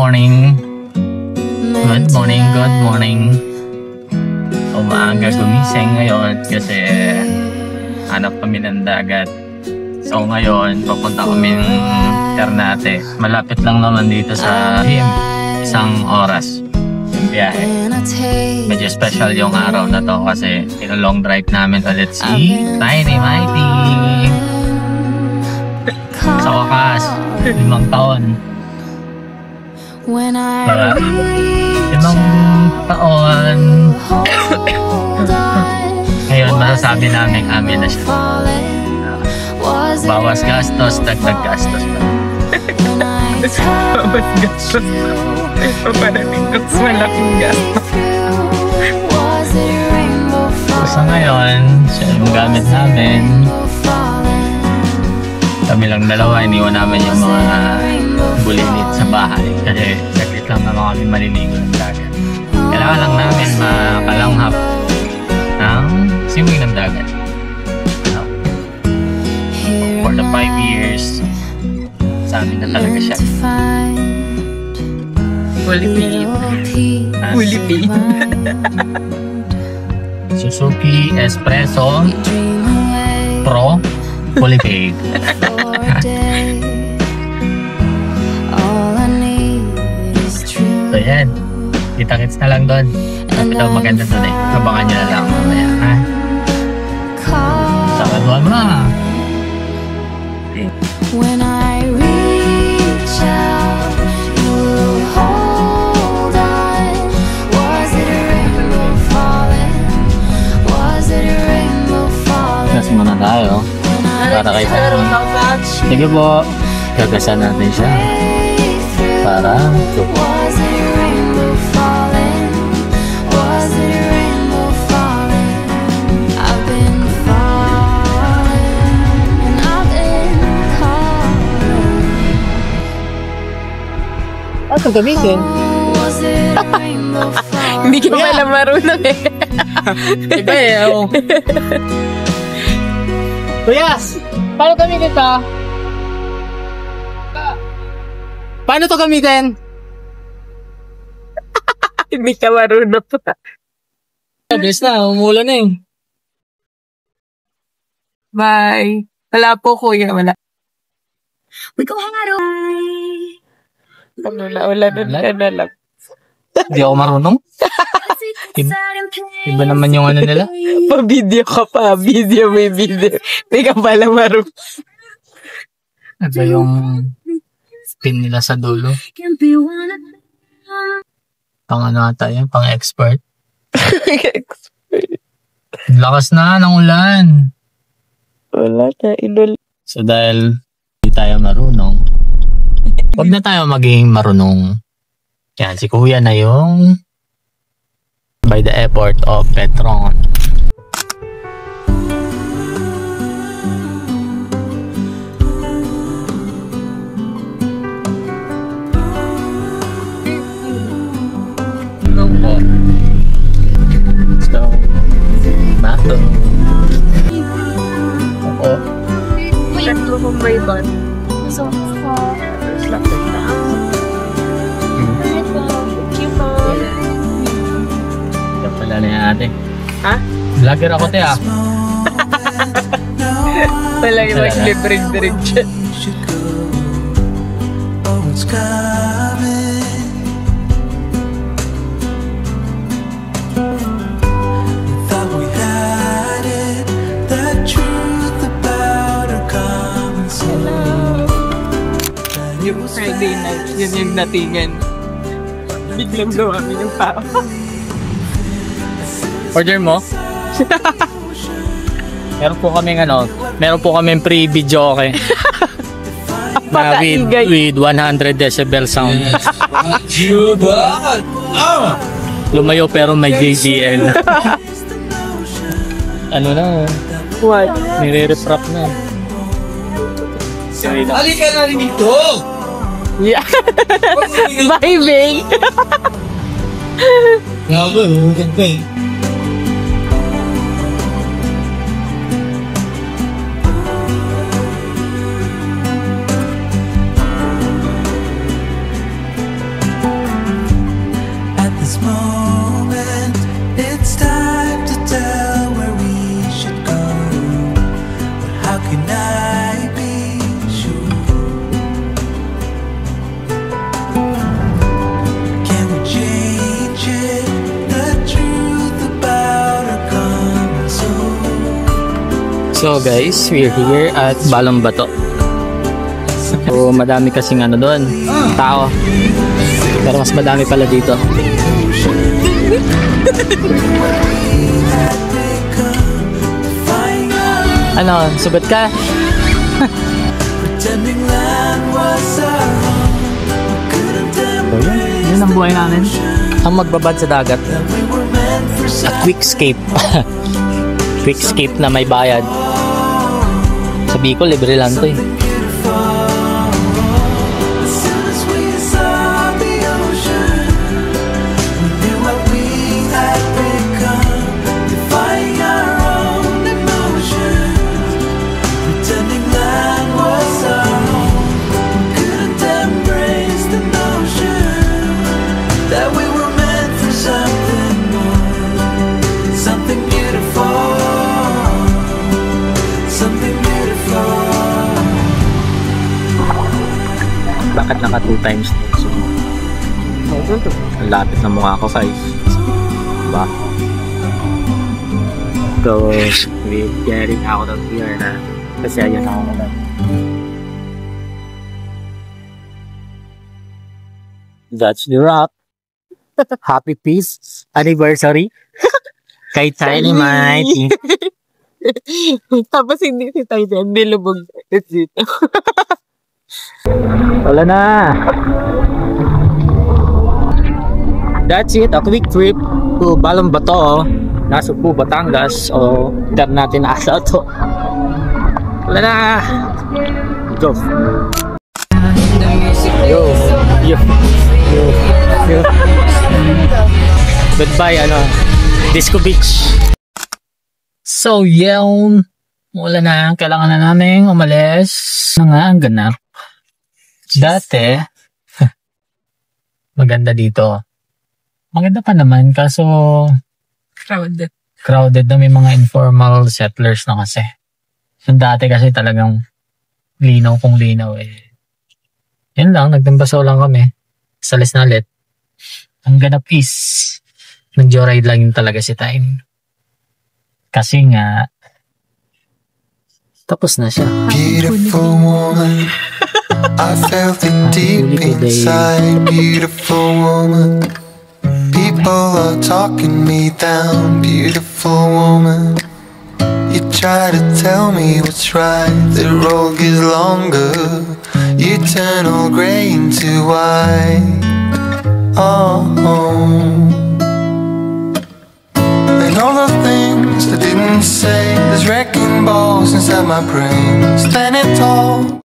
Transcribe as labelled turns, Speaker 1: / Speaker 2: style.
Speaker 1: morning. Good morning, good morning. Maaga gumising ngayon kasi hanap kami ng dagat. So ngayon, papunta kami ng Ternate. Malapit lang naman dito sa Him. Isang oras yung biyahe. Medyo special yung araw na to kasi long drive namin ulit si Tiny Mighty. Sa wakas, 5 taon. Para 5 taon. Ngayon, masasabi namin amin na siya. Bawas gastos, dagdag gastos pa.
Speaker 2: Bawas gastos. Paparating ko sa malaking gastos.
Speaker 1: So ngayon, siya yung gamit namin. Kami lang dalawa, iniwan namin yung mga bulinit sa bahay. Kasi saglit lang naman kami maliligo ng dagat. Kailangan lang namin makalanghap ng swimming ng dagat. For the 5 years, sa amin na talaga siya.
Speaker 2: Fully paid. Fully paid.
Speaker 1: Suzuki Espresso Pro fully paid. So yan, kita-kits na lang doon. Sabi daw maganda doon eh. Abangan nyo na lang mamaya, ha? Sakaduhan mo na.
Speaker 3: When I reach out, you hold on. Was it a rainbow falling? Was it a rainbow falling?
Speaker 1: Gas muna tayo. Para kay sige po. Gagasan natin siya. Para
Speaker 3: Was it a rainbow falling? Was it a rainbow falling? I've been falling and I've been calling.
Speaker 1: Ito gamitin.
Speaker 3: Was it a rainbow falling?
Speaker 2: Hindi ka pala marunong eh.
Speaker 1: Iba eh. Tuyas! Paano gamitin ito? Paano ito gamitin?
Speaker 2: Hindi ka marunong pa.
Speaker 1: Bilis na, umulan na eh.
Speaker 2: Bye. Wala po kuya, wala.
Speaker 3: We go hang out.
Speaker 2: Wala ka na lang.
Speaker 1: Hindi ako marunong. Iba naman yung ano nila.
Speaker 2: Pa-video ka pa. Video, may video. Hindi ka pala marunong.
Speaker 1: Iba yung pin nila sa dulo. Pang ano ata yun? Pang expert. Lakas na ng ulan.
Speaker 2: Wala ka, idol.
Speaker 1: So dahil hindi tayo marunong, huwag na tayo maging marunong. Yan, si Kuya na yung by the airport of Petron. Hello po. So, bato. Oo.
Speaker 2: Check mo kung may ban.
Speaker 3: So,
Speaker 2: Slap it na.
Speaker 1: Ito pala na yan ate.
Speaker 2: Ha?
Speaker 1: Vlogger ako te ah.
Speaker 2: Wala yung mag-libreng direction. Yung Friday night, yun yung natingan. Biglang dumami yung tao.
Speaker 1: Order mo? Meron po kaming pre-video okay. Na with 100 decibel sound. Lumayo pero may JBL. Ano na?
Speaker 2: What?
Speaker 1: Nire-refrap na.
Speaker 4: Halika na rin ito!
Speaker 2: Yeah. Bye, Bing!
Speaker 4: Nga ba, maganda eh.
Speaker 1: So guys, we're here at Balong Bato. So madami kasing ano doon, tao. Pero mas madami pala dito. Ano, sugat ka? Yun ang buhay namin. Ang magbabad sa dagat. A quickscape. Quickscape na may bayad. Sa Bicol, libre lang to eh. Bakit naka 2 times so, ang lapit ng mukha ko 5 diba? So we're getting out of here na kasi ayun ako naman. That's the wrap. Happy peace anniversary kay Tiny Mighty.
Speaker 2: Tapos hindi si Tyler, nilubog dito.
Speaker 1: Wala na. That's it, a quick trip to Balong Bato, Nasugbu, Batangas. O ter natin asa to. Wala na. Go. Yo. Goodbye ano, Disco Beach. So yun, wala na, kailangan na namin umalis. Na nga ang ganap. Dati, maganda dito. Maganda pa naman, kaso crowded na, may mga informal settlers na kasi. So dati kasi talagang linaw kung linaw eh. Yan lang, nagtambasaw lang kami. Salis na ulit. Ang ganap is, nag-joyride lang yun talaga si Time. Kasi nga, tapos na siya.
Speaker 5: Beautiful woman, I felt it deep inside. Beautiful woman, people are talking me down. Beautiful woman, you try to tell me what's right. The road gets longer, you turn all grey into white. Oh, and all the things I didn't say, there's wrecking balls inside my brain. Standing tall.